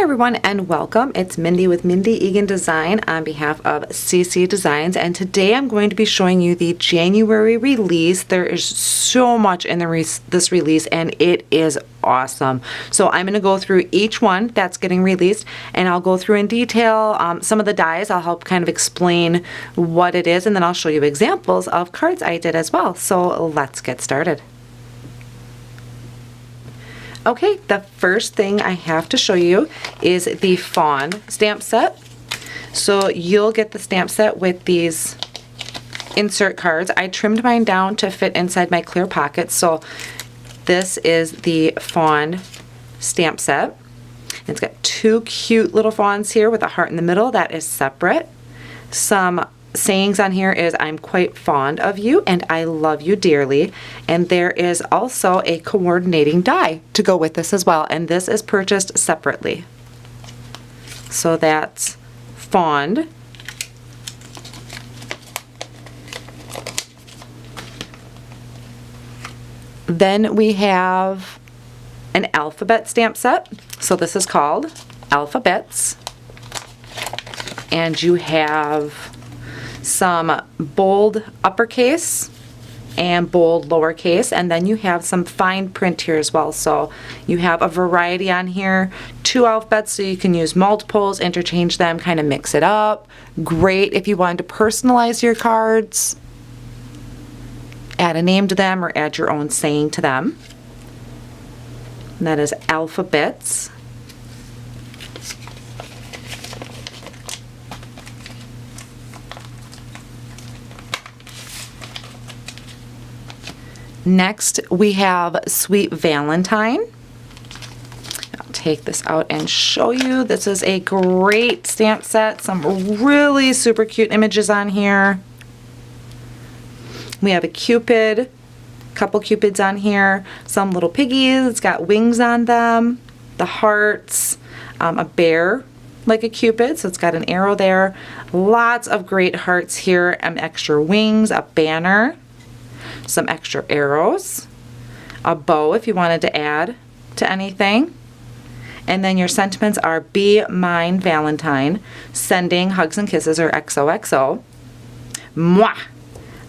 everyone and welcome. It's Mindy with Mindy Egan Design on behalf of c.c. Designs, and today I'm going to be showing you the January release. There is so much in this release and it is awesome. So I'm going to go through each one that's getting released and I'll go through in detail some of the dies. I'll help kind of explain what it is and then I'll show you examples of cards I did as well. So let's get started. Okay, the first thing I have to show you is the Fawn Stamp Set. So you'll get the stamp set with these insert cards. I trimmed mine down to fit inside my clear pocket. So this is the Fawn Stamp Set. It's got two cute little fawns here with a heart in the middle. That is separate. Some sayings on here is I'm quite fond of you and I love you dearly, and there is also a coordinating die to go with this as well, and this is purchased separately. So that's fond. Then we have an alphabet stamp set. So this is called Alphabets, and you have some bold uppercase and bold lowercase, and then you have some fine print here as well. So you have a variety on here, 2 alphabets, so you can use multiples, interchange them, kind of mix it up. Great if you wanted to personalize your cards, add a name to them or add your own saying to them. And that is Alphabets. Next, we have Sweet Valentine. I'll take this out and show you. This is a great stamp set. Some really super cute images on here. We have a Cupid, couple Cupids on here, some little piggies. It's got wings on them, the hearts, a bear like a Cupid, so it's got an arrow there. Lots of great hearts here, extra wings, a banner, some extra arrows, a bow if you wanted to add to anything. And then your sentiments are Be Mine Valentine, sending hugs and kisses, or XOXO. Mwah!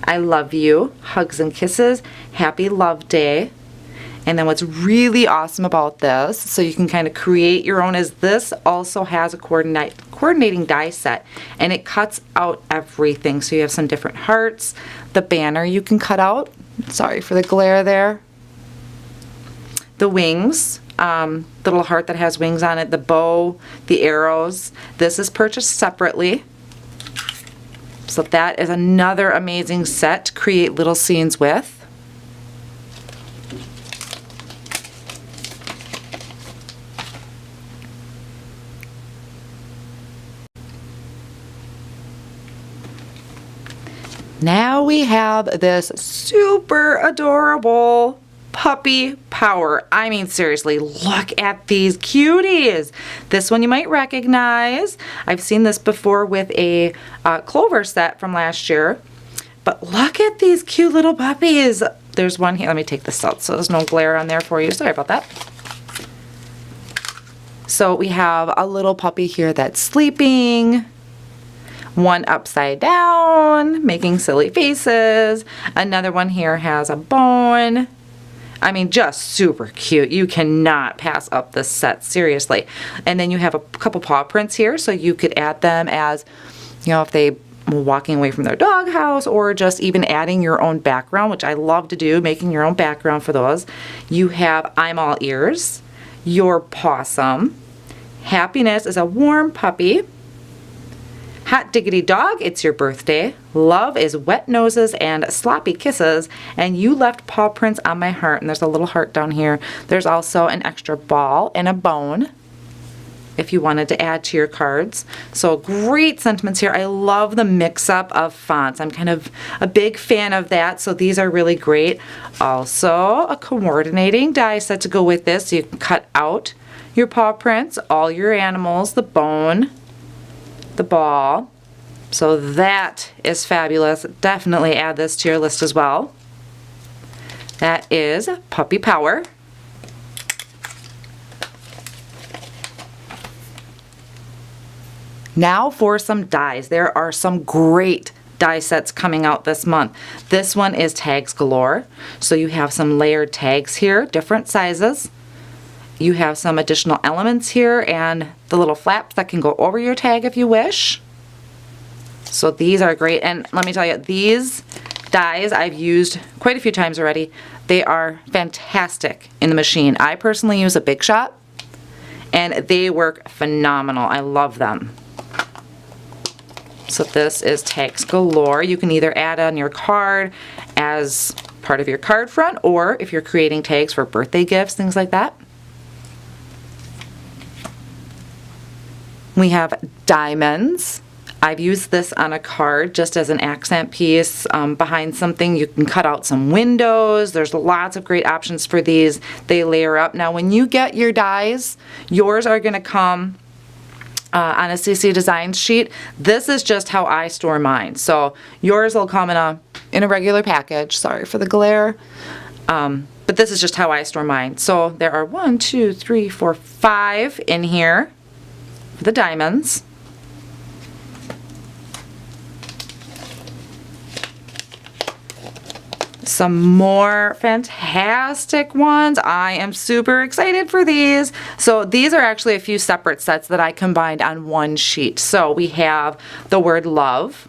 I love you, hugs and kisses, happy love day. And then what's really awesome about this, so you can kind of create your own, is this also has a coordinating die set, and it cuts out everything. So you have some different hearts, the banner you can cut out, sorry for the glare there, the wings, the little heart that has wings on it, the bow, the arrows. This is purchased separately. So that is another amazing set to create little scenes with. Now we have this super adorable puppy power. I mean, seriously, look at these cuties. This one you might recognize. I've seen this before with a Clover set from last year. But look at these cute little puppies. There's one here. Let me take this out so there's no glare on there for you. Sorry about that. So we have a little puppy here that's sleeping. One upside down, making silly faces. Another one here has a bone. I mean, just super cute. You cannot pass up this set, seriously. And then you have a couple paw prints here, so you could add them as, you know, if they were walking away from their doghouse, or just even adding your own background, which I love to do, making your own background for those. You have I'm all ears, your possum. Happiness is a warm puppy. Hot diggity dog, it's your birthday. Love is wet noses and sloppy kisses. And you left paw prints on my heart. And there's a little heart down here. There's also an extra ball and a bone if you wanted to add to your cards. So great sentiments here. I love the mix-up of fonts. I'm kind of a big fan of that. So these are really great. Also a coordinating die set to go with this. So you can cut out your paw prints, all your animals, the bone, the ball. So that is fabulous. Definitely add this to your list as well. That is Puppy Power. Now for some dies. There are some great die sets coming out this month. This one is Tags Galore. So you have some layered tags here, different sizes. You have some additional elements here and the little flaps that can go over your tag if you wish. So these are great, and let me tell you, these dies I've used quite a few times already. They are fantastic in the machine. I personally use a Big Shot, and they work phenomenal. I love them. So this is Tags Galore. You can either add on your card as part of your card front, or if you're creating tags for birthday gifts, things like that. We have diamonds. I've used this on a card just as an accent piece behind something. You can cut out some windows. There's lots of great options for these. They layer up. Now when you get your dies, yours are going to come on a c.c.designs sheet. This is just how I store mine. So yours will come in a regular package. Sorry for the glare. But this is just how I store mine. So there are 1, 2, 3, 4, 5 in here for the diamonds. Some more fantastic ones. I am super excited for these. So these are actually a few separate sets that I combined on one sheet. So we have the word love.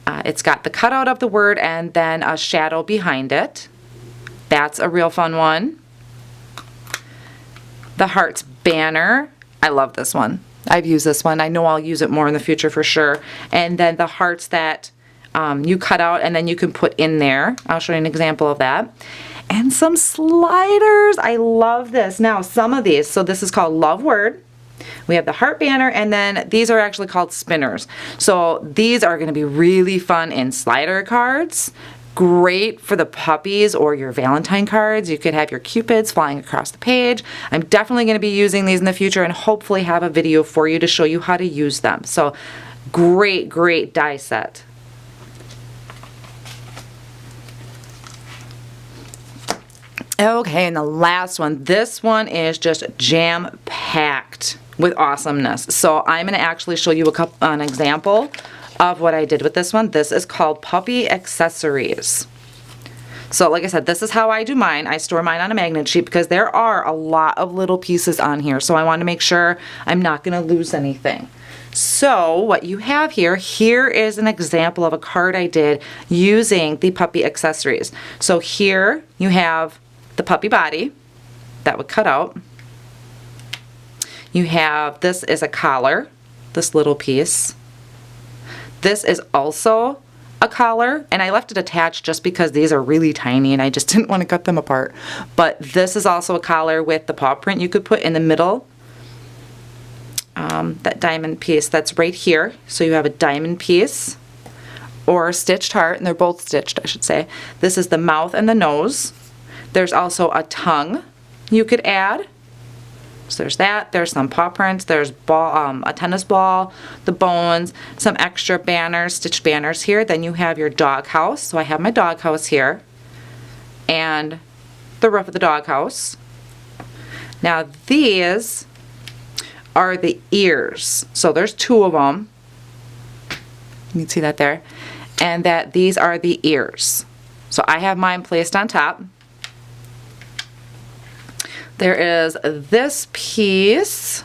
It's got the cutout of the word and then a shadow behind it. That's a real fun one. The hearts banner. I love this one. I've used this one. I know I'll use it more in the future for sure. And then the hearts that you cut out and then you can put in there. I'll show you an example of that. And some sliders. I love this. Now some of these, so this is called Love Word. We have the heart banner, and then these are actually called spinners. So these are going to be really fun in slider cards. Great for the puppies or your Valentine cards. You could have your cupids flying across the page. I'm definitely going to be using these in the future and hopefully have a video for you to show you how to use them. So great, great die set. Okay, and the last one. This one is just jam-packed with awesomeness. So I'm going to actually show you an example of what I did with this one. This is called Puppy Accessories. So like I said, this is how I do mine. I store mine on a magnet sheet because there are a lot of little pieces on here. So I want to make sure I'm not going to lose anything. So what you have here is an example of a card I did using the puppy accessories. So here you have the puppy body that would cut out. You have, this is a collar, this little piece. This is also a collar, and I left it attached just because these are really tiny and I just didn't want to cut them apart. But this is also a collar with the paw print you could put in the middle. That diamond piece that's right here. So you have a diamond piece or a stitched heart, and they're both stitched, I should say. This is the mouth and the nose. There's also a tongue you could add. So there's that. There's some paw prints. There's a tennis ball, the bones, some extra banners, stitched banners here. Then you have your dog house. So I have my dog house here and the roof of the dog house. Now these are the ears. So there's 2 of them. You can see that there. And that these are the ears. So I have mine placed on top. There is this piece,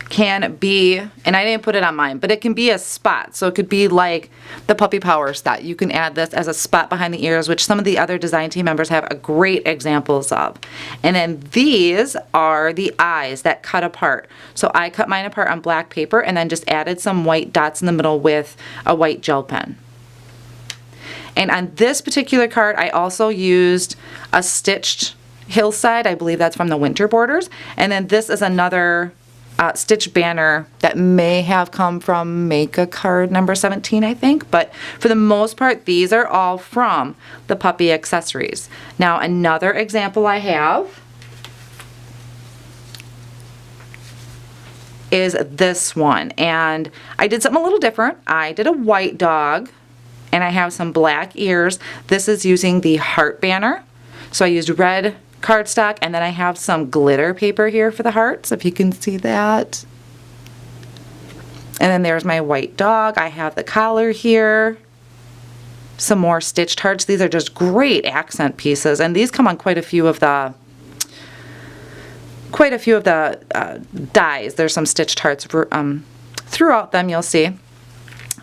can be, and I didn't put it on mine, but it can be a spot. So it could be like the Puppy Power set. You can add this as a spot behind the ears, which some of the other design team members have great examples of. And then these are the eyes that cut apart. So I cut mine apart on black paper and then just added some white dots in the middle with a white gel pen. And on this particular card, I also used a stitched hillside. I believe that's from the winter borders. And then this is another stitch banner that may have come from Make a Card number 17, I think. But for the most part, these are all from the puppy accessories. Now another example I have is this one. And I did something a little different. I did a white dog and I have some black ears. This is using the heart banner. So I used red cardstock, and then I have some glitter paper here for the hearts, if you can see that. And then there's my white dog. I have the collar here. Some more stitched hearts. These are just great accent pieces, and these come on quite a few of the dies. There's some stitched hearts throughout them, you'll see.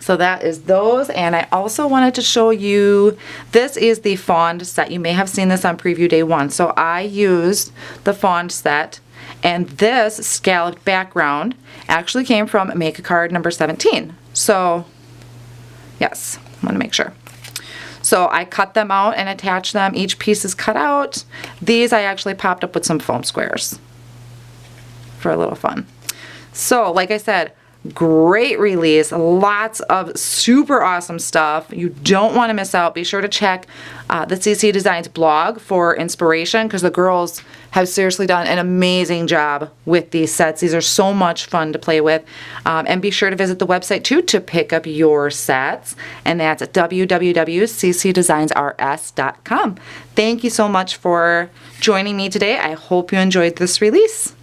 So that is those, and I also wanted to show you, this is the Fawn set. You may have seen this on preview day 1. So I used the Fawn set, and this scalloped background actually came from Make a Card number 17. So yes, I want to make sure. So I cut them out and attached them. Each piece is cut out. These I actually popped up with some foam squares for a little fun. So like I said, great release, lots of super awesome stuff. You don't want to miss out. Be sure to check the c.c. Designs blog for inspiration, because the girls have seriously done an amazing job with these sets. These are so much fun to play with. And be sure to visit the website too to pick up your sets, and that's at www.c.c.designsrs.com. Thank you so much for joining me today. I hope you enjoyed this release.